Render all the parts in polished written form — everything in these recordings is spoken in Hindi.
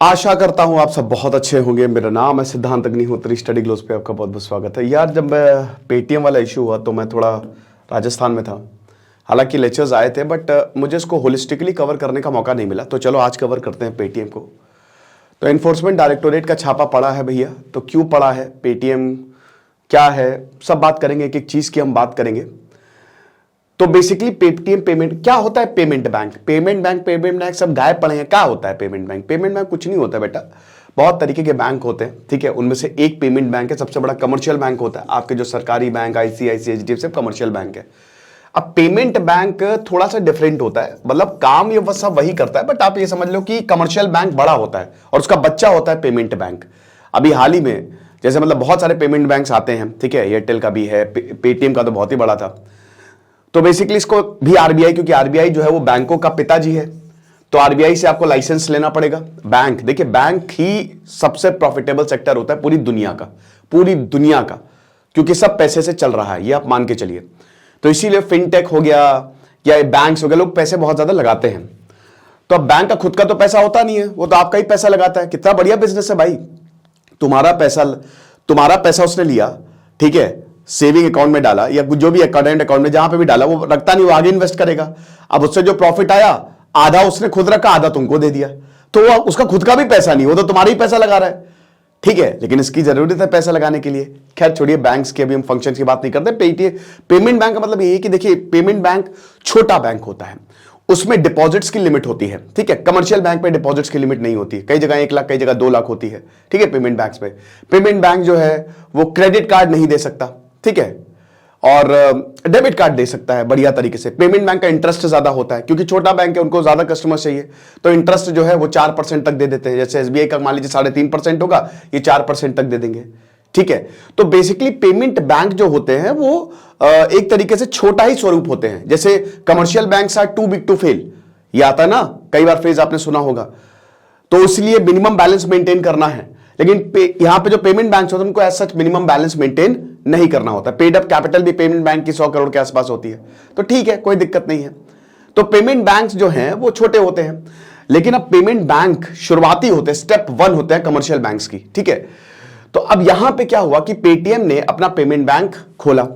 आशा करता हूं आप सब बहुत अच्छे होंगे। मेरा नाम है सिद्धांत अग्निहोत्री, स्टडी ग्लोस पे आपका बहुत बहुत स्वागत है। यार, जब मैं पेटीएम वाला इशू हुआ तो मैं थोड़ा राजस्थान में था। हालांकि लेक्चर्स आए थे बट मुझे इसको होलिस्टिकली कवर करने का मौका नहीं मिला, तो चलो आज कवर करते हैं पेटीएम को। तो एनफोर्समेंट डायरेक्टोरेट का छापा पड़ा है भैया, तो क्यों पड़ा है, पेटीएम क्या है, सब बात करेंगे, एक एक चीज़ की हम बात करेंगे। तो बेसिकली पेटीएम पेमेंट क्या होता है? पेमेंट बैंक सब गायब पड़े हैं। क्या होता है पेमेंट बैंक? पेमेंट बैंक कुछ नहीं होता बेटा, बहुत तरीके के बैंक होते हैं, ठीक है। उनमें से एक पेमेंट बैंक है, सबसे बड़ा कमर्शियल बैंक होता है। आपके जो सरकारी बैंक आईसीआईसीआई एचडीएफसी सब कमर्शियल बैंक है। अब पेमेंट बैंक थोड़ा सा डिफरेंट होता है, मतलब काम ये सब वही करता है, बट आप ये समझ लो कि कमर्शियल बैंक बड़ा होता है और उसका बच्चा होता है पेमेंट बैंक। अभी हाल ही में जैसे मतलब बहुत सारे पेमेंट बैंक्स आते हैं, ठीक है, एयरटेल का भी है, पेटीएम का तो बहुत ही बड़ा था। तो बेसिकली इसको भी आरबीआई, क्योंकि आरबीआई जो है वो बैंकों का पिताजी है, तो आरबीआई से आपको लाइसेंस लेना पड़ेगा। बैंक, देखिए, बैंक ही सबसे प्रॉफिटेबल सेक्टर होता है पूरी दुनिया का, क्योंकि सब पैसे से चल रहा है, ये आप मान के चलिए। तो इसीलिए फिनटेक हो गया या बैंक्स हो गया, लोग पैसे बहुत ज्यादा लगाते हैं। तो अब बैंक का खुद का तो पैसा होता नहीं है, वो तो आपका ही पैसा लगाता है। कितना बढ़िया बिजनेस है भाई, तुम्हारा पैसा उसने लिया, ठीक है, सेविंग अकाउंट में डाला या जो भी करंट अकाउंट में जहां पे भी डाला, वो रखता नहीं, वो आगे इन्वेस्ट करेगा। अब उससे जो प्रॉफिट आया, आधा उसने खुद रखा, आधा तुमको दे दिया, तो वो उसका खुद का भी पैसा नहीं, वो तो तुम्हारा ही पैसा लगा रहा है, ठीक है। लेकिन इसकी जरूरत है पैसा लगाने के लिए। खैर छोड़िए, बैंक्स के अभी हम फंक्शन की बात नहीं करते। पेमेंट बैंक का मतलब ये है कि देखिए, पेमेंट बैंक छोटा बैंक होता है, उसमें डिपॉजिट्स की लिमिट होती है, ठीक है। कमर्शियल बैंक में डिपॉजिट्स की लिमिट नहीं होती, कई जगह 1 लाख, कई जगह 2 लाख होती है, ठीक है। पेमेंट बैंक्स पे पेमेंट बैंक जो है वो क्रेडिट कार्ड नहीं दे सकता, ठीक है, और डेबिट कार्ड दे सकता है बढ़िया तरीके से। पेमेंट बैंक का इंटरेस्ट ज्यादा होता है, क्योंकि छोटा बैंक है, उनको ज्यादा कस्टमर चाहिए, तो इंटरेस्ट जो है वो 4% तक दे देते हैं। जैसे एसबीआई का मान लीजिए 3.5% होगा, ये 4% तक दे देंगे, ठीक है। तो बेसिकली पेमेंट बैंक जो होते हैं वो एक तरीके से छोटा ही स्वरूप होते हैं। जैसे commercial banks are too big to fail, ये आता है ना, कई बार फ्रेज आपने सुना होगा। तो इसलिए मिनिमम बैलेंस मेंटेन करना है, लेकिन यहां पे जो पेमेंट बैंक होते हैं उनको as such minimum balance maintain नहीं करना होता। पेड अप कैपिटल भी पेमेंट बैंक की 100 करोड़ के आसपास होती है, तो ठीक है, कोई दिक्कत नहीं है। तो पेमेंट बैंक्स जो हैं वो छोटे होते हैं, लेकिन अब पेमेंट बैंक शुरुआती होते हैं, स्टेप 1 होते हैं कमर्शियल बैंक्स की, ठीक है। तो अब यहां पे क्या हुआ कि पेटीएम ने अपना पेमेंट बैंक खोला।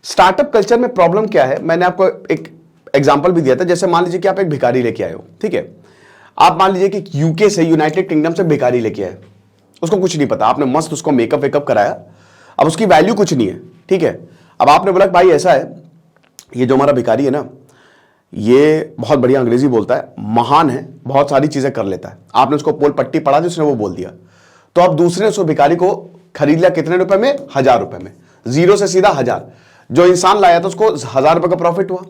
स्टार्टअप कल्चर में प्रॉब्लम क्या है, मैंने आपको एक एग्जाम्पल भी दिया था। जैसे मान लीजिए कि आप एक भिखारी लेके आए हो, ठीक है, आप मान लीजिए कि यूके से, यूनाइटेड किंगडम से भिखारी लेके आए, उसको कुछ नहीं पता, आपने मस्त उसको मेकअप वेकअप कराया, अब उसकी वैल्यू कुछ नहीं है, ठीक है। अब आपने बोला भाई ऐसा है, ये जो हमारा भिखारी है ना, ये बहुत बढ़िया अंग्रेजी बोलता है, महान है, बहुत सारी चीजें कर लेता है। आपने उसको पोल पट्टी पढ़ा दी, उसने वो बोल दिया, तो अब दूसरे ने उस भिखारी को खरीद लिया कितने रुपए में? 1000 रुपए में, 0 से सीधा 1000। जो इंसान लाया था उसको 1000 रुपए का प्रॉफिट हुआ।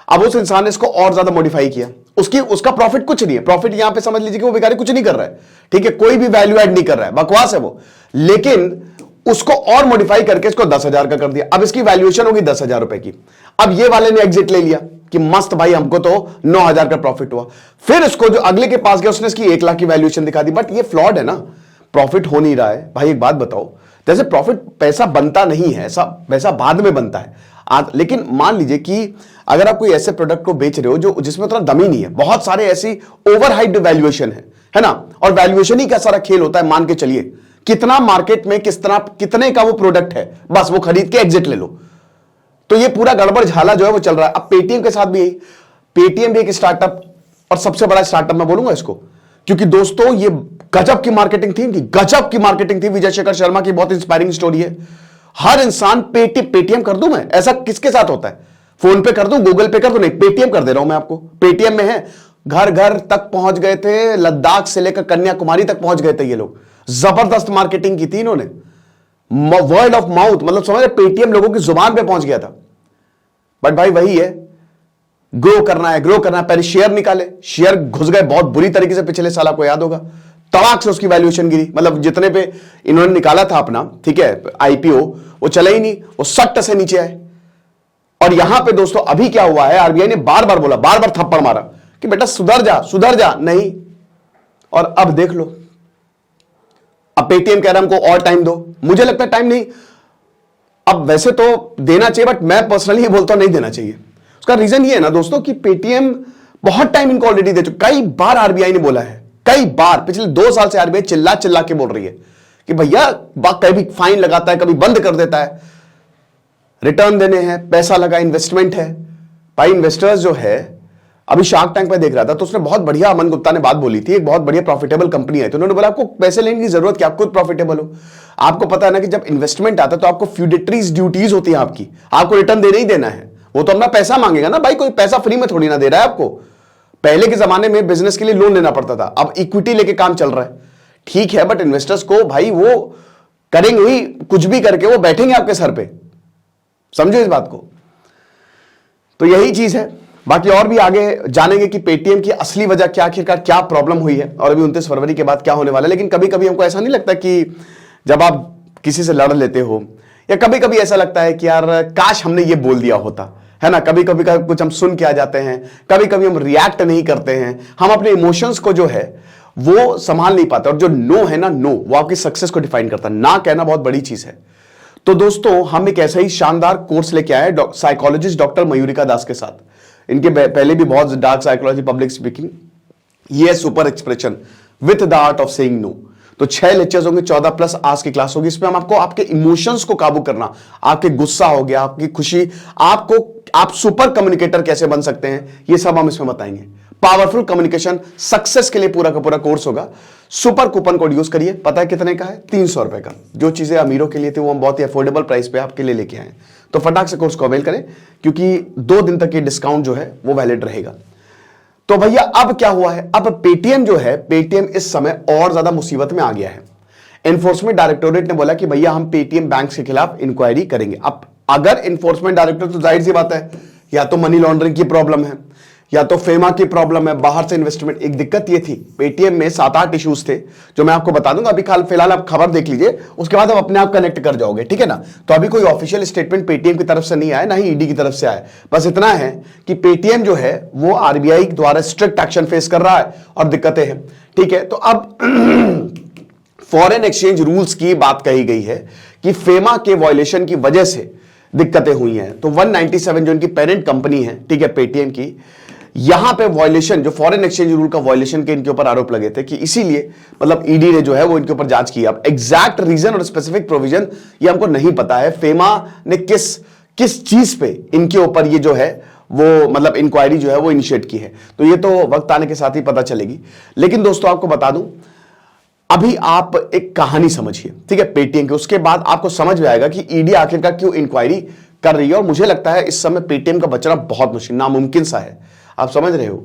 अब उस इंसान ने इसको और ज्यादा मॉडिफाई किया, उसका प्रॉफिट कुछ नहीं है। प्रॉफिट यहां पे समझ लीजिए कि वो भिखारी कुछ नहीं कर रहा है, ठीक है, कोई भी वैल्यू ऐड नहीं कर रहा है, बकवास है वो, लेकिन उसको और मॉडिफाई करके इसको 10,000 का कर दिया। अब इसकी वैल्यूएशन होगी 10,000 रुपए की। अब ये वाले ने एग्जिट ले लिया कि मस्त भाई, हमको तो 9,000 का प्रॉफिट हुआ। फिर इसको जो अगले के पास गया, उसने इसकी 1 लाख की वैल्यूएशन दिखा दी, बट ये फ्लॉड है ना, प्रॉफिट हो नहीं रहा है भाई। एक बात बताओ, जैसे प्रॉफिट पैसा बनता नहीं है, ऐसा पैसा बाद में बनता है। लेकिन मान लीजिए कि अगर आप कोई ऐसे प्रोडक्ट को बेच रहे हो जो जिसमें उतना दम ही नहीं है, बहुत सारे ऐसी ओवरहाइप्ड वैल्यूएशन है ना, और वैल्यूएशन ही का सारा खेल होता है। मान के चलिए कितना मार्केट में कितने का वो प्रोडक्ट है, बस वो खरीद के एग्जिट ले लो, तो ये पूरा गड़बड़ झाला जो है वो चल रहा है। अब पेटीएम के साथ भी यही, पेटीएम भी एक स्टार्टअप, और सबसे बड़ा स्टार्टअप मैं बोलूंगा इसको, क्योंकि दोस्तों ये गजब की मार्केटिंग थी इनकी, गजब की मार्केटिंग थी। विजय शेखर शर्मा की बहुत इंस्पायरिंग स्टोरी है। हर इंसान पेटीएम कर दूं मैं, ऐसा किसके साथ होता है? फोन पे कर दूं, गूगल पे कर दूं, नहीं, पेटीएम कर दे रहा हूं मैं आपको। पेटीएम में है, घर घर तक पहुंच गए थे, लद्दाख से लेकर कन्याकुमारी तक पहुंच गए थे ये लोग। जबरदस्त मार्केटिंग की थी इन्होंने, वर्ड ऑफ माउथ, मतलब समझ रहे, पेटीएम लोगों की जुबान पे पहुंच गया था। बट भाई वही है, ग्रो करना है, पहले शेयर निकाले, शेयर घुस गए बहुत बुरी तरीके से, पिछले साल आपको याद होगा, तड़ाक से उसकी वैल्यूएशन गिरी। मतलब जितने पे इन्होंने निकाला था अपना, ठीक है, आईपीओ, वो चला ही नहीं, वो 60 से नीचे आए। और यहां पे दोस्तों अभी क्या हुआ है, आरबीआई ने बार बार बोला, बार बार थप्पड़ मारा कि बेटा सुधर जा, नहीं, और अब देख लो, अब पेटीएम कह रहा है हमको और टाइम दो। मुझे लगता है टाइम नहीं, अब वैसे तो देना चाहिए, बट मैं पर्सनली ये बोलता हूं नहीं देना चाहिए। उसका रीजन ये है ना दोस्तों कि पेटीएम बहुत टाइम इनको ऑलरेडी दे चुका, कई बार आरबीआई ने बोला है कई बार पिछले 2 साल से आरबीआई चिल्ला चिल्ला के बोल रही है कि भैया कभी फाइन लगाता है, कभी बंद कर देता है, रिटर्न देने हैं, पैसा लगा, इन्वेस्टमेंट है। भाई इन्वेस्टर्स जो है, अभी शार्क टैंक पे देख रहा था तो उसने बहुत बढ़िया, अमन गुप्ता ने बात बोली थी, एक बहुत बढ़िया प्रॉफिटेबल कंपनी है, तो उन्होंने बोला आपको पैसे लेने की जरूरत क्या, आप खुद प्रॉफिटेबल हो। आपको पता है ना कि जब इन्वेस्टमेंट आता है तो आपको फ्यूडिटरीज ड्यूटीज होती है, आपको रिटर्न देना ही देना है। वो तो अपना पैसा मांगेगा ना भाई, कोई पैसा फ्री में थोड़ी ना दे रहा है आपको। पहले के जमाने में बिजनेस के लिए लोन लेना पड़ता था, अब इक्विटी लेके काम चल रहा है, ठीक है, बट इन्वेस्टर्स को भाई वो करेंगे ही, कुछ भी करके वो बैठेंगे आपके सर पे, समझो इस बात को। तो यही चीज है। बाकी और भी आगे जानेंगे कि पेटीएम की असली वजह क्या, आखिरकार क्या प्रॉब्लम हुई है और अभी 29 फरवरी के बाद क्या होने वाला है। लेकिन कभी कभी हमको ऐसा नहीं लगता कि जब आप किसी से लड़ लेते हो, या कभी कभी ऐसा लगता है कि यार काश हमने ये बोल दिया होता, है ना। कभी कभी कुछ हम सुन के आ जाते हैं, कभी कभी हम रिएक्ट नहीं करते हैं, हम अपने इमोशंस को जो है वो संभाल नहीं पाते। और जो नो है ना, नो वो आपकी सक्सेस को डिफाइन करता है। ना कहना बहुत बड़ी चीज है। तो दोस्तों हम एक ऐसा ही शानदार कोर्स लेके आए साइकोलॉजिस्ट डॉक्टर मयूरिका दास के साथ। इनके पहले भी बहुत डार्क साइकोलॉजी, पब्लिक स्पीकिंग, ये super expression with the art of saying no. तो 6 लेक्चर्स होंगे, 14+ आज की क्लास होगी। इसमें हम आपको आपके इमोशंस को काबू करना, आपके गुस्सा हो गया, आपकी खुशी, आप सुपर कम्युनिकेटर कैसे बन सकते हैं, ये सब हम इसमें बताएंगे। पावरफुल कम्युनिकेशन सक्सेस के लिए पूरा का पूरा कोर्स होगा। सुपर कूपन कोड यूज करिए। पता है कितने का है? 300 रुपए का। जो चीजें अमीरों के लिए थी वो हम बहुत ही अफोर्डेबल प्राइस पे आपके लिए लेके आए। तो फटाक से कोर्स को अवेल करें, क्योंकि 2 दिन तक ये डिस्काउंट जो है वो वैलिड रहेगा। तो भैया अब क्या हुआ है? अब पेटीएम जो है, पेटीएम इस समय और ज्यादा मुसीबत में आ गया है। एनफोर्समेंट डायरेक्टोरेट ने बोला कि भैया हम पेटीएम बैंक के खिलाफ इंक्वायरी करेंगे। अब अगर एनफोर्समेंट डायरेक्टर, तो जाहिर सी बात है या तो मनी लॉन्ड्रिंग की प्रॉब्लम है या तो फेमा की प्रॉब्लम है, बाहर से इन्वेस्टमेंट। एक दिक्कत ये थी, पेटीएम में 7-8 इश्यूज थे जो मैं आपको बता दूंगा। अभी फिलहाल आप खबर देख लीजिए, उसके बाद आप अपने आप कनेक्ट कर जाओगे, ठीक है ना। तो अभी कोई ऑफिशियल स्टेटमेंट पेटीएम की तरफ से नहीं आया, ना ही ईडी की तरफ से आया। बस इतना है कि पेटीएम जो है वो आरबीआई द्वारा स्ट्रिक्ट एक्शन फेस कर रहा है और दिक्कतें हैं, ठीक है। तो अब फॉरेन एक्सचेंज रूल्स की बात कही गई है कि फेमा के वायलेशन की वजह से दिक्कतें हुई हैं। तो 197 जो इनकी पेरेंट कंपनी है, ठीक है, पेटीएम की, यहां पे वायलेशन, जो फॉरेन एक्सचेंज रूल का वायलेशन के इनके ऊपर आरोप लगे थे, कि इसीलिए मतलब ईडी ने जो है वो इनके ऊपर जांच की। अब एग्जैक्ट रीजन और स्पेसिफिक प्रोविजन ये हमको नहीं पता है, फेमा ने किस चीज पे इनके ऊपर ये जो है वो मतलब इंक्वायरी जो है वो इनिशिएट की है। तो ये तो वक्त आने के साथ ही पता चलेगी। लेकिन दोस्तों आपको बता दूं, अभी आप एक कहानी समझिए, ठीक है, पेटीएम की। उसके बाद आपको समझ में आएगा कि ईडी आखिरकार क्यों इंक्वायरी कर रही है। और मुझे लगता है इस समय पेटीएम का बचना बहुत मुश्किल, नामुमकिन सा है। आप समझ रहे हो।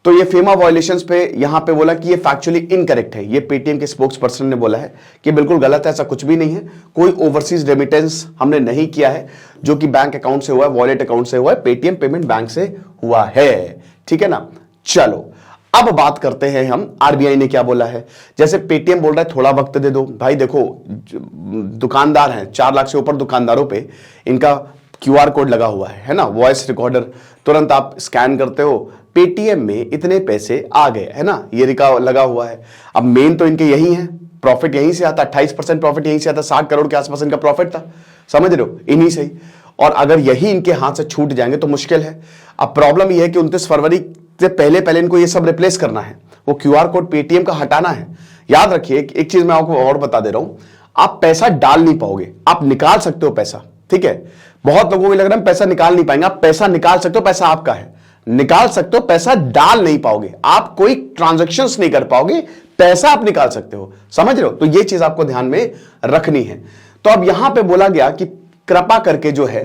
तो ये फेमा वायलेशंस पे यहां पे बोला कि ये फैक्चुअली इनकरेक्ट है। ये पेटीएम के स्पोक्स पर्सन ने बोला है कि बिल्कुल गलत है, ऐसा कुछ भी नहीं है। कोई ओवरसीज रेमिटेंस हमने नहीं किया है जो कि बैंक अकाउंट से हुआ है, वॉलेट अकाउंट से हुआ है, पेटीएम पेमेंट बैंक से हुआ है, ठीक है ना। चलो अब बात करते हैं हम आरबीआई ने क्या बोला है। जैसे पेटीएम बोल रहा है थोड़ा वक्त दे दो। भाई देखो, दुकानदार हैं, 4 लाख से ऊपर दुकानदारों पे इनका क्यूआर कोड लगा हुआ है ना, वॉइस रिकॉर्डर, तुरंत आप स्कैन करते हो, पेटीएम में इतने पैसे आ गए, है ना, ये लगा हुआ है। अब मेन तो इनके यही है, प्रॉफिट यहीं से आता, 28% प्रॉफिट यहीं से आता, 60 करोड़ के आसपास इनका प्रॉफिट था, समझ रहे हो, इन्हीं से ही। और अगर यही इनके हाथ से छूट जाएंगे तो मुश्किल है। अब प्रॉब्लम यह है कि 29 फरवरी से पहले इनको ये सब रिप्लेस करना है, वो क्यूआर कोड पेटीएम का हटाना है। याद रखिए एक चीज मैं आपको और बता दे रहा हूं, आप पैसा डाल नहीं पाओगे, आप निकाल सकते हो पैसा, ठीक है। बहुत लोगों को लग रहा है पैसा निकाल नहीं पाएंगे, आप पैसा निकाल सकते हो, पैसा आपका है, निकाल सकते हो, पैसा डाल नहीं पाओगे, आप कोई ट्रांजैक्शंस नहीं कर पाओगे, पैसा आप निकाल सकते हो, समझ रहे हो। तो ये चीज आपको ध्यान में रखनी है। तो अब यहां पे बोला गया कि कृपा करके जो है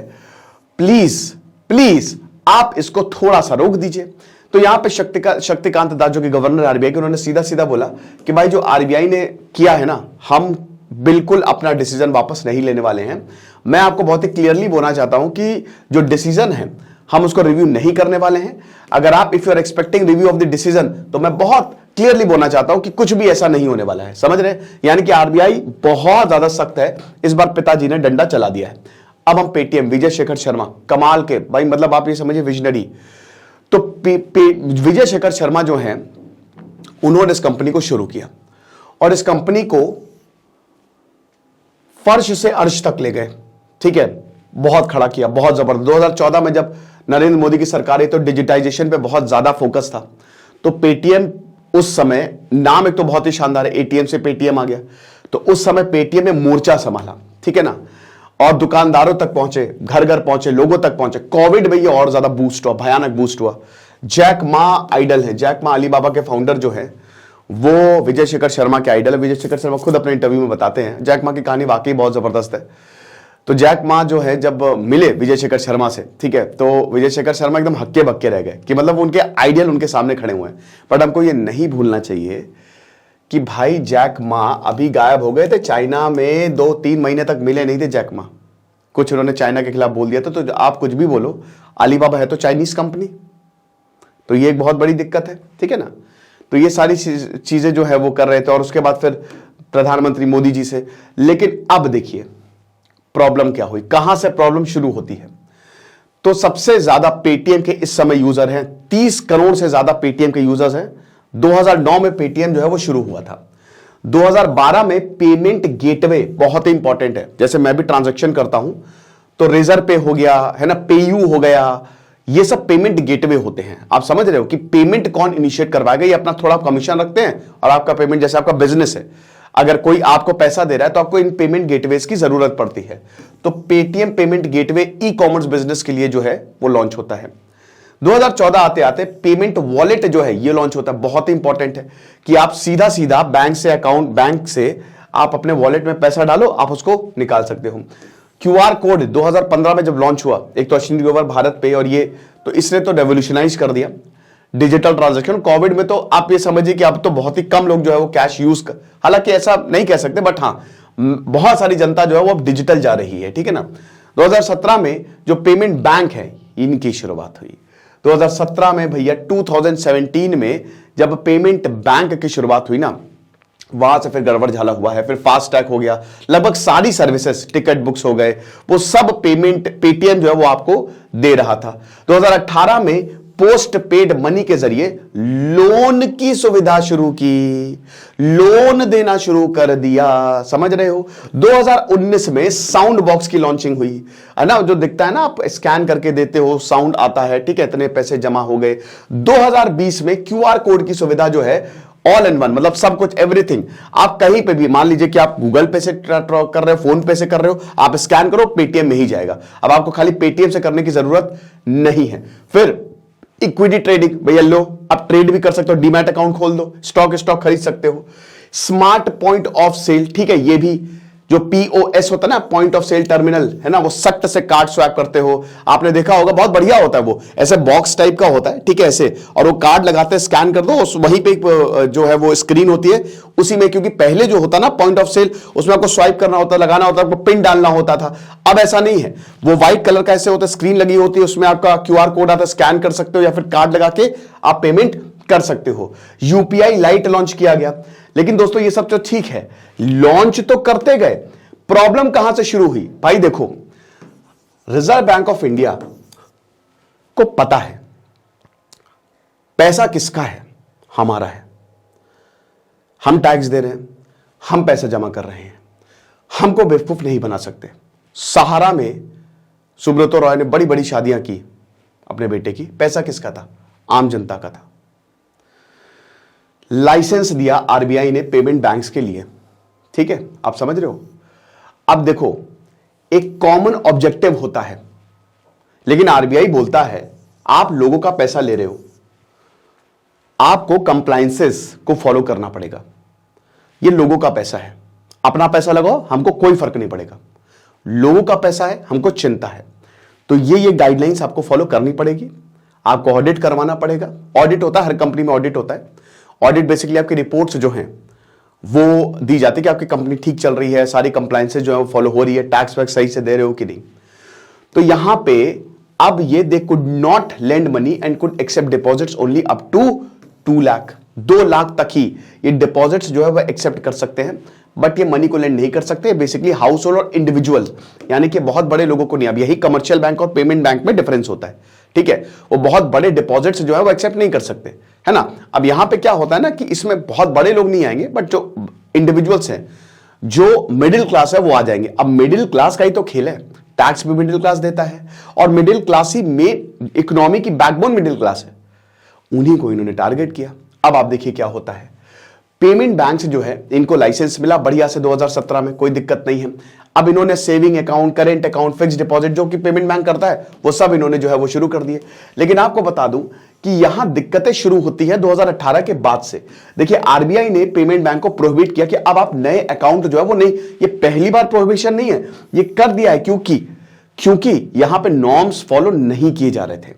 प्लीज आप इसको थोड़ा सा रोक दीजिए। तो यहां पे शक्तिकांत दास जो कि गवर्नर आरबीआई के, उन्होंने सीधा सीधा बोला कि भाई जो आरबीआई ने किया है ना, हम बिल्कुल अपना डिसीजन वापस नहीं लेने वाले हैं। मैं आपको बहुत ही क्लियरली बोलना चाहता हूं कि जो डिसीजन है हम उसको रिव्यू नहीं करने वाले हैं। अगर आप if you are expecting review of the decision, तो मैं बहुत क्लियरली बोलना चाहता हूं कि कुछ भी ऐसा नहीं होने वाला है, समझ रहे। यानी कि आरबीआई बहुत ज्यादा सख्त है, इस बार पिताजी ने डंडा चला दिया है। अब हम पेटीएम, विजय शेखर शर्मा, कमाल के भाई, मतलब आप ये समझिए विजनरी। तो विजय शेखर शर्मा जो हैं, उन्होंने इस कंपनी को शुरू किया और इस कंपनी को फर्श से अर्श तक ले गए, ठीक है, बहुत खड़ा किया, बहुत जबरदस्त। 2014 में जब नरेंद्र मोदी की सरकार आई तो डिजिटाइजेशन पे बहुत ज्यादा फोकस था। तो पेटीएम उस समय नाम एक तो बहुत ही शानदार है, एटीएम से पेटीएम आ गया। तो उस समय पेटीएम ने मोर्चा संभाला, ठीक है ना, और दुकानदारों तक पहुंचे, घर घर पहुंचे, लोगों तक पहुंचे। कोविड में ये और ज्यादा बूस्ट हुआ, भयानक बूस्ट हुआ। जैक मा आइडल है, जैक मा अलीबाबा के फाउंडर जो है वो विजय शेखर शर्मा के आइडल है। विजय शेखर शर्मा खुद अपने इंटरव्यू में बताते हैं जैक मा की कहानी वाकई बहुत जबरदस्त है। तो जैक मा जो है जब मिले विजय शेखर शर्मा से, ठीक है, तो विजय शेखर शर्मा एकदम हक्के बक्के रह गए कि मतलब उनके आइडियल उनके सामने खड़े हुए हैं। बट हमको ये नहीं भूलना चाहिए कि भाई जैक मा अभी गायब हो गए थे, चाइना में 2-3 महीने तक मिले नहीं थे जैक मा। कुछ उन्होंने चाइना के खिलाफ बोल दिया था। तो आप कुछ भी बोलो, अलीबाबा है तो चाइनीज कंपनी, तो ये एक बहुत बड़ी दिक्कत है, ठीक है ना। तो ये सारी चीजें जो है वो कर रहे थे, और उसके बाद फिर प्रधानमंत्री मोदी जी से। लेकिन अब देखिए प्रॉब्लम क्या हुई, कहां से प्रॉब्लम शुरू होती है। तो सबसे ज्यादा पेटीएम के इस समय यूजर हैं, 30 करोड़ से ज्यादा पेटीएम के यूजर्स हैं। 2009 में पेटीएम जो है वो शुरू हुआ था। 2012 में पेमेंट गेटवे बहुत ही इंपॉर्टेंट है। जैसे मैं भी ट्रांजैक्शन करता हूं तो रेजर पे हो गया है ना, पेयू हो गया, ये सब पेमेंट गेटवे होते हैं। आप समझ रहे हो कि पेमेंट कौन इनिशिएट करवाएगा। ये अपना थोड़ा कमीशन रखते हैं और आपका पेमेंट, जैसे आपका बिजनेस है, अगर कोई आपको पैसा दे रहा है तो आपको इन पेमेंट गेटवेज की जरूरत पड़ती है। तो Paytm payment gateway e commerce business के लिए जो है वो लॉन्च होता है। 2014 आते आते पेमेंट वॉलेट जो है ये लॉन्च होता है। बहुत ही इंपॉर्टेंट है कि आप सीधा सीधा बैंक से अकाउंट, बैंक से आप अपने वॉलेट में पैसा डालो, आप उसको निकाल सकते हो। क्यूआर कोड 2015 में जब लॉन्च हुआ, एक तो अश्विनी ग्रोवर भारत पे, और ये तो इसने तो रेवोल्यूशनाइज कर दिया डिजिटल ट्रांजैक्शन। कोविड में तो आप ये समझिए कि अब तो बहुत ही कम लोग जो है वो कैश यूज कर, हालांकि ऐसा नहीं कह सकते, बट हाँ बहुत सारी जनता जो है वो अब डिजिटल जा रही है, ठीक है ना। 2017 में जो पेमेंट बैंक है इनकी शुरुआत हुई। 2017 में भैया 2017 में जब पेमेंट बैंक की शुरुआत हुई ना, वहां से फिर गड़बड़ झाला हुआ है। फिर फास्ट टैग हो गया, लगभग सारी सर्विसेज, टिकट बुक्स हो गए, वो सब पेमेंट पेटीएम जो है वो आपको दे रहा था। 2018 में पोस्ट पेड मनी के जरिए लोन की सुविधा शुरू की, लोन देना शुरू कर दिया, समझ रहे हो। 2019 में साउंड बॉक्स की लॉन्चिंग हुई है ना, जो दिखता है ना, आप स्कैन करके देते हो, साउंड आता है, ठीक है, इतने पैसे जमा हो गए। 2020 में क्यूआर कोड की सुविधा जो है ऑल इन वन, मतलब सब कुछ, एवरीथिंग, आप कहीं पे भी, मान लीजिए कि आप गूगल पे से कर रहे हो, फोन पे से कर रहे हो, आप स्कैन करो, पेटीएम में ही जाएगा। अब आपको खाली पेटीएम से करने की जरूरत नहीं है। फिर इक्विटी ट्रेडिंग, भैया लो आप ट्रेड भी कर सकते हो, डीमैट अकाउंट खोल दो, स्टॉक खरीद सकते हो। स्मार्ट पॉइंट ऑफ सेल, ठीक है, ये भी जो पीओएस होता है ना, पॉइंट ऑफ सेल टर्मिनल है ना, वो सख्त से कार्ड स्वैप करते हो, आपने देखा होगा, बहुत बढ़िया होता है वो, ऐसे बॉक्स टाइप का होता है, ठीक है, ऐसे, और वो कार्ड लगाते हैं, स्कैन कर दो, वहीं पे जो है वो स्क्रीन होती है उसी में। क्योंकि पहले जो होता ना पॉइंट ऑफ सेल, उसमें आपको स्वाइप करना होता, लगाना होता, आपको पिन डालना होता था। अब ऐसा नहीं है, वो व्हाइट कलर का ऐसे होता है, स्क्रीन लगी होती है, उसमें आपका क्यूआर कोड आता है, स्कैन कर सकते हो या फिर कार्ड लगा के आप पेमेंट कर सकते हो। यूपीआई लाइट लॉन्च किया गया। लेकिन दोस्तों ये सब तो ठीक है, लॉन्च तो करते गए, प्रॉब्लम कहां से शुरू हुई भाई। देखो, रिजर्व बैंक ऑफ इंडिया को पता है पैसा किसका है, हमारा है, हम टैक्स दे रहे हैं, हम पैसा जमा कर रहे हैं, हमको बेवकूफ नहीं बना सकते। सहारा में सुब्रतो रॉय ने बड़ी बड़ी शादियां की अपने बेटे की, पैसा किसका था, आम जनता का था। लाइसेंस दिया आरबीआई ने पेमेंट बैंक्स के लिए, ठीक है, आप समझ रहे हो। अब देखो, एक कॉमन ऑब्जेक्टिव होता है, लेकिन आरबीआई बोलता है आप लोगों का पैसा ले रहे हो, आपको कंप्लायंसेस को फॉलो करना पड़ेगा, ये लोगों का पैसा है, अपना पैसा लगाओ, हमको कोई फर्क नहीं पड़ेगा, लोगों का पैसा है, हमको चिंता है। तो ये गाइडलाइंस आपको फॉलो करनी पड़ेगी, आपको ऑडिट करवाना पड़ेगा। ऑडिट होता है, हर कंपनी में ऑडिट होता है। ऑडिट बेसिकली आपकी रिपोर्ट्स जो हैं वो दी जाती है कि आपकी कंपनी ठीक चल रही है, सारी कंप्लायंसेस जो है वो फॉलो हो रही है, टैक्स वैक्स सही से दे रहे हो कि नहीं। तो यहां पे अब ये they could not lend money and could accept deposits only up to 2 lakh, 2 lakh तक ही ये डिपॉजिट्स जो है वो एक्सेप्ट कर सकते हैं, बट ये मनी को लेंड नहीं कर सकते। बेसिकली हाउस होल्ड और इंडिविजुअल, यानी कि बहुत बड़े लोगों को नहीं। अब यही कमर्शियल बैंक और पेमेंट बैंक में डिफरेंस होता है, ठीक है, वो बहुत बड़े डिपॉजिट्स जो है वो एक्सेप्ट नहीं कर सकते, है ना। अब यहां पे क्या होता है ना कि इसमें बहुत बड़े लोग नहीं आएंगे, बट जो इंडिविजुअल्स हैं, जो मिडिल क्लास है, वो आ जाएंगे। अब मिडिल क्लास का ही तो खेल है, टैक्स भी मिडिल क्लास देता है, और मिडिल क्लास ही में इकोनॉमी की बैकबोन मिडिल क्लास है, उन्हीं को इन्होंने टारगेट किया। अब आप देखिए क्या होता है, पेमेंट बैंक जो है इनको लाइसेंस मिला बढ़िया से 2017 में, कोई दिक्कत नहीं है। अब इन्होंने saving account, current account, fix deposit जो कि पेमेंट बैंक करता है वो सब इन्होंने जो है वो शुरू कर दिए। लेकिन आपको बता दूं कि यहां दिक्कतें शुरू होती है 2018 के बाद से। देखिए आरबीआई ने पेमेंट बैंक को प्रोहिबिट किया कि अब आप नए अकाउंट जो है वो नहीं, ये पहली बार प्रोहिबिशन नहीं है, ये कर दिया है क्योंकि यहां पे नॉर्म्स फॉलो नहीं किए जा रहे थे।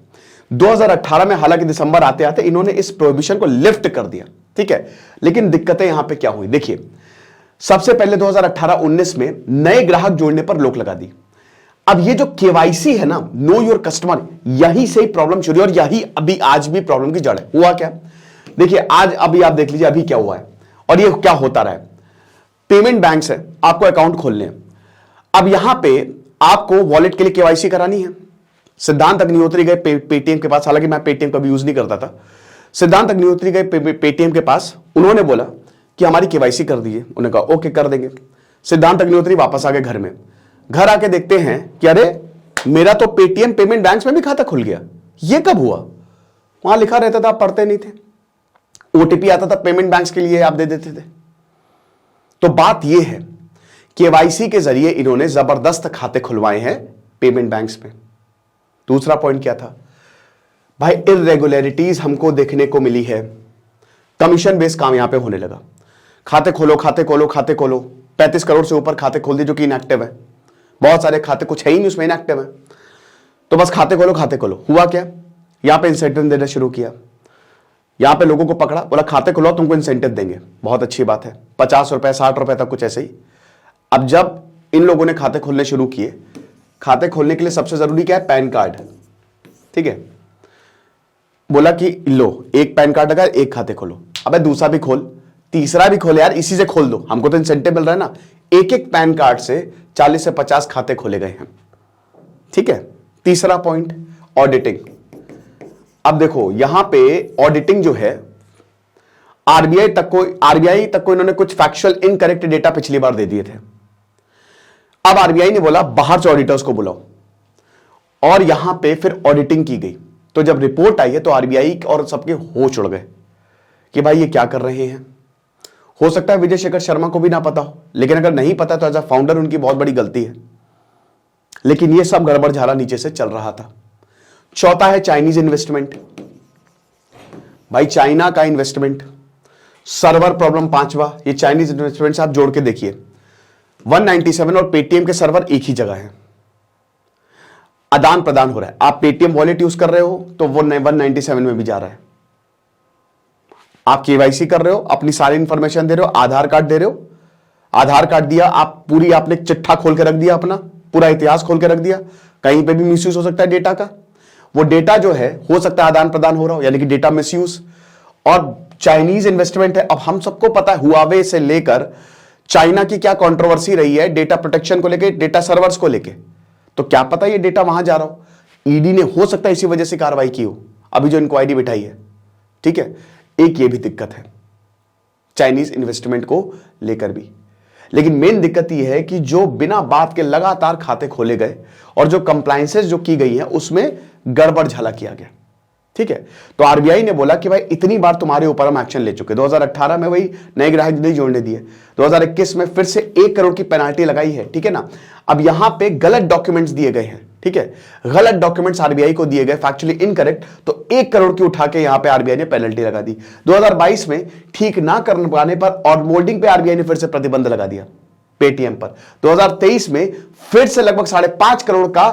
2018 में हालांकि दिसंबर आते आते इन्होंने इस प्रोहिबिशन को लिफ्ट कर दिया, ठीक है। लेकिन दिक्कतें यहां पे क्या हुई, देखिए सबसे पहले 2018-19 में नए ग्राहक जोड़ने पर रोक लगा दी। अब ये जो केवाईसी है ना, नो योर कस्टमर, यहीं से ही प्रॉब्लम शुरू और यही अभी आज भी प्रॉब्लम की जड़ है। हुआ क्या, देखिए आज अभी आप देख लीजिए अभी क्या हुआ है और ये क्या होता रहा है। पेमेंट बैंक से आपको अकाउंट खोलने हैं, अब यहां पे आपको वॉलेट के लिए केवाईसी करानी है। सिद्धांत अग्निहोत्री गए पेटीएम के पास, हालांकि मैं पेटीएम कभी यूज नहीं करता था। सिद्धांत अग्निहोत्री गए पेटीएम के पास, उन्होंने बोला कि हमारी केवाईसी कर दीजिए। उन्होंने कहा ओके कर देंगे। सिद्धांत अग्निहोत्री वापस आ गए घर में, घर आके देखते हैं कि अरे मेरा तो पेटीएम पेमेंट बैंक में भी खाता खुल गया। ये कब हुआ, वहां लिखा रहता था आप पढ़ते नहीं थे, ओटीपी आता था पेमेंट बैंक के लिए आप दे देते थे। तो बात यह है केवाईसी के जरिए इन्होंने जबरदस्त खाते खुलवाए हैं पेमेंट बैंक्स में। दूसरा पॉइंट क्या था भाई, इरेगुलरिटीज हमको देखने को मिली है, कमीशन बेस्ड काम यहां पे होने लगा। खाते खोलो खाते खोलो खाते खोलो, 35 करोड़ से ऊपर खाते खोल दिए जो कि इनएक्टिव है। बहुत सारे खाते कुछ है ही नहीं उसमें, इनएक्टिव है, तो बस खाते खोलो खाते खोलो। हुआ क्या, यहां पे इंसेंटिव देना शुरू किया, यहां पे लोगों को पकड़ा, बोला खाते खोलो तुमको इंसेंटिव देंगे। बहुत अच्छी बात है, 50 रुपए 60 रुपए तक कुछ ऐसे ही। अब जब इन लोगों ने खाते खोलने शुरू किए, खाते खोलने के लिए सबसे जरूरी क्या है, पैन कार्ड, ठीक है। बोला कि लो एक पैन कार्ड लगा, एक खाते खोलो। अबे दूसरा भी खोल, तीसरा भी खोले यार, इसी से खोल दो, हमको तो इंसेंटिव मिल रहा है ना। एक एक पैन कार्ड से 40 से 50 खाते खोले गए हैं, ठीक है। तीसरा पॉइंट ऑडिटिंग। अब देखो यहां पे ऑडिटिंग जो है, आरबीआई तक को इन्होंने कुछ फैक्चुअल इनकरेक्ट डेटा पिछली बार दे दिए थे। अब आरबीआई ने बोला बाहर से ऑडिटर्स को बुलाओ, और यहां पे फिर ऑडिटिंग की गई। तो जब रिपोर्ट आई है तो आरबीआई और सबके होश उड़ गए कि भाई ये क्या कर रहे हैं। हो सकता है विजय शेखर शर्मा को भी ना पता हो, लेकिन अगर नहीं पता तो एज अ फाउंडर उनकी बहुत बड़ी गलती है। लेकिन ये सब गड़बड़ झाला नीचे से चल रहा था। चौथा है चाइनीज इन्वेस्टमेंट। भाई चाइना का इन्वेस्टमेंट, सर्वर प्रॉब्लम पांचवा, ये चाइनीज इन्वेस्टमेंट से आप जोड़ के देखिए। 197 और पेटीएम के सर्वर एक ही जगह है, आदान प्रदान हो रहा है। आप पेटीएम वॉलेट यूज कर रहे हो तो वो 197 में भी जा रहा है। आप केवाईसी कर रहे हो, अपनी सारी इंफॉर्मेशन दे रहे हो, आधार कार्ड दे रहे हो, आधार कार्ड दिया, आप पूरी आपने चिट्ठा खोल के रख दिया, अपना पूरा इतिहास खोल के रख दिया। कहीं पे भी मिसयूज हो सकता है डेटा का, वो डेटा जो है हो सकता है आदान प्रदान हो रहा हो, यानी कि डेटा मिसयूज। और चाइनीज इन्वेस्टमेंट है। अब हम सबको पता है हुआवे से लेकर चाइना की क्या कंट्रोवर्सी रही है डेटा प्रोटेक्शन को लेके, डेटा सर्वर्स को लेके। तो क्या पता ये डेटा वहां जा रहा हो, ईडी ने हो सकता है इसी वजह से कार्रवाई की हो, अभी जो इंक्वायरी बिठाई है, ठीक है। एक ये भी दिक्कत है चाइनीज इन्वेस्टमेंट को लेकर भी। लेकिन मेन दिक्कत यह है कि जो बिना बात के लगातार खाते खोले गए और जो कंप्लायंसेस जो की गई है उसमें गड़बड़ झला किया गया, ठीक है। तो आरबीआई ने बोला कि भाई इतनी बार तुम्हारे ऊपर हम एक्शन ले चुके। 2018 में वही नए ग्राहक नहीं जोड़ने दिए, 2021 में फिर से 1 करोड़ की पेनाल्टी लगाई है, ठीक है ना। अब यहां पे गलत डॉक्यूमेंट्स दिए गए हैं, ठीक है, गलत डॉक्यूमेंट्स आरबीआई को दिए गए, फैक्चुअली इनकरेक्ट, तो 1 करोड़ की उठा के यहां पे आरबीआई ने पेनल्टी लगा दी। 2022 में ठीक ना कर पाने पर और मोल्डिंग पे आरबीआई ने फिर से प्रतिबंध लगा दिया पेटीएम पर। 2023 में फिर से लगभग 5.5 करोड़ का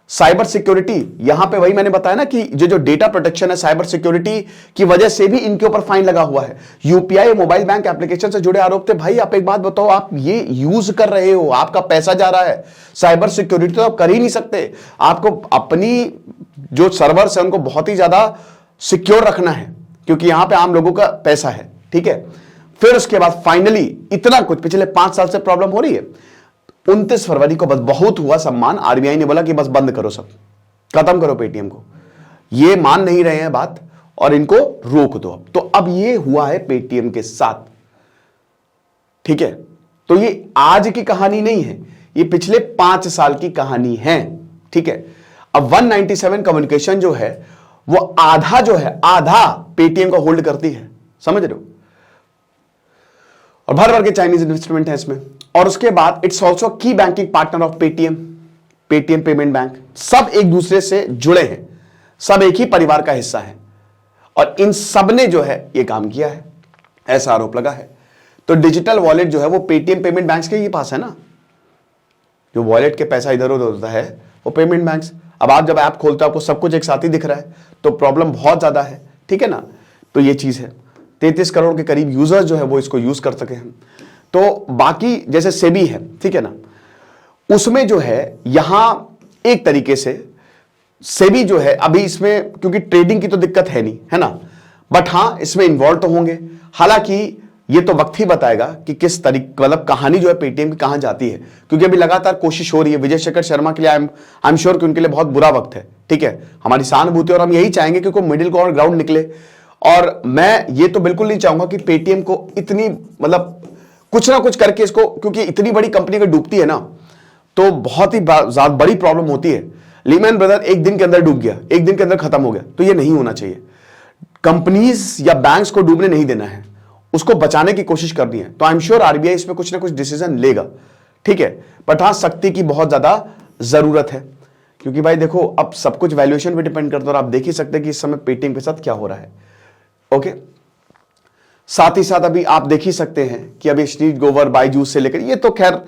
साइबर सिक्योरिटी, यहां पे वही मैंने बताया ना कि जो डेटा प्रोटेक्शन है, साइबर सिक्योरिटी की वजह से भी इनके ऊपर फाइन लगा हुआ है। यूपीआई मोबाइल बैंक एप्लीकेशन से जुड़े आरोप थे। भाई आप एक बात बताओ, आप ये यूज कर रहे हो, आपका पैसा जा रहा है, साइबर सिक्योरिटी तो आप कर ही नहीं सकते। आपको अपनी जो सर्वर्स है उनको बहुत ही ज्यादा सिक्योर रखना है, क्योंकि यहां पे आम लोगों का पैसा है, ठीक है। फिर उसके बाद फाइनली इतना कुछ पिछले 5 साल से प्रॉब्लम हो रही है। 29 फरवरी को बस बहुत हुआ सम्मान, आरबीआई ने बोला कि बस बंद करो, सब खत्म करो पेटीएम को। ये मान नहीं रहे हैं बात और इनको रोक दो। अब तो अब ये हुआ है पेटीएम के साथ, ठीक है। तो ये आज की कहानी नहीं है, ये पिछले 5 साल की कहानी है, ठीक है। अब 197 कम्युनिकेशन जो है वो आधा जो है, आधा पेटीएम को होल्ड करती है, समझ रहे हो। और भर भर के चाइनीज इन्वेस्टमेंट है इसमें। और उसके बाद इट्स ऑल्सो की banking partner of Paytm, Paytm payment bank. सब एक दूसरे से जुड़े हैं, सब एक ही परिवार का हिस्सा है, और इन सब ने जो है ये काम किया है, ऐसा आरोप लगा है। तो डिजिटल वॉलेट जो है वो पेटीएम पेमेंट बैंक्स के ही पास है ना, जो वॉलेट के पैसा इधर उधर होता है वो पेमेंट बैंक्स। अब आप जब ऐप खोलते हो आपको सब कुछ एक साथ ही दिख रहा है, तो प्रॉब्लम बहुत ज्यादा है, ठीक है ना। तो ये चीज है, 33 करोड़ के करीब यूजर्स जो है वो इसको यूज कर सके हैं। तो बाकी जैसे सेबी है, ठीक है ना, उसमें जो है यहां एक तरीके से सेबी जो है अभी इसमें, क्योंकि ट्रेडिंग की तो दिक्कत है नहीं, है ना, बट हां इसमें इन्वॉल्व तो होंगे। हालांकि ये तो वक्त ही बताएगा कि किस तरीके, मतलब कहानी जो है पेटीएम की कहां जाती है, क्योंकि अभी लगातार कोशिश हो रही है। विजय शेखर शर्मा के लिए आई एम श्योर कि उनके लिए बहुत बुरा वक्त है, ठीक है, हमारी सहानुभूति, और हम यही चाहेंगे कि कोई मिडिल ग्राउंड निकले। और मैं ये तो बिल्कुल नहीं चाहूंगा कि पेटीएम को इतनी, मतलब कुछ ना कुछ करके इसको, क्योंकि इतनी बड़ी कंपनी अगर डूबती है ना तो बहुत ही ज्यादा बड़ी प्रॉब्लम होती है। लीमैन ब्रदर एक दिन के अंदर डूब गया, एक दिन के अंदर खत्म हो गया, तो ये नहीं होना चाहिए। कंपनीज या बैंक्स को डूबने नहीं देना है, उसको बचाने की कोशिश करनी है। तो आई एम श्योर आरबीआई इसमें कुछ ना कुछ डिसीजन लेगा, ठीक है, बट हाँ सख्ती की बहुत ज्यादा जरूरत है, क्योंकि भाई देखो अब सब कुछ वैल्यूएशन पे डिपेंड करता है, और आप देख ही सकते हैं कि इस समय पेटीएम के साथ क्या हो रहा है। ओके, साथ ही साथ अभी आप देख ही सकते हैं कि अभी स्ट्रीट गोवर, बायजूस से लेकर, ये तो खैर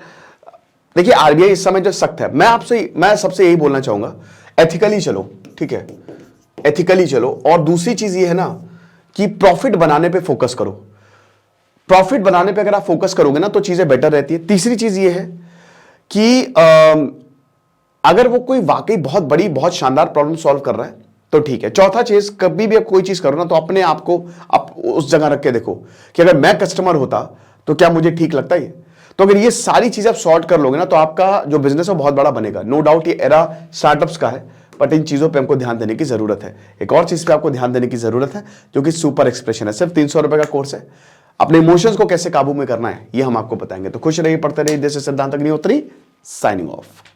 देखिए आरबीआई इस समय जो सख्त है, मैं सबसे यही बोलना चाहूंगा, एथिकली चलो, ठीक है, एथिकली चलो। और दूसरी चीज ये है ना कि प्रॉफिट बनाने पे फोकस करो। प्रॉफिट बनाने पे अगर आप फोकस करोगे ना तो चीजें बेटर रहती है। तीसरी चीज ये है कि अगर वो कोई वाकई बहुत बड़ी, बहुत शानदार प्रॉब्लम सॉल्व कर रहा है तो ठीक है। चौथा चीज, कभी भी आप कोई चीज करो ना तो अपने आप को आप उस जगह रख के देखो कि अगर मैं कस्टमर होता तो क्या मुझे ठीक लगता है। तो अगर ये सारी चीजें आप सॉर्ट कर लोगे ना तो आपका जो बिजनेस है बहुत बड़ा बनेगा। नो डाउट ये एरा स्टार्टअप्स का है, बट इन चीजों पे हमको ध्यान देने की जरूरत है। एक और चीज पे आपको ध्यान देने की जरूरत है जो कि सुपर एक्सप्रेशन है। सिर्फ 300 रुपए का कोर्स है। अपने इमोशंस को कैसे काबू में करना है ये हम आपको बताएंगे। तो खुश रहिए, पढ़ते रहिए। दिस इज सिद्धांत अग्निहोत्री साइनिंग ऑफ।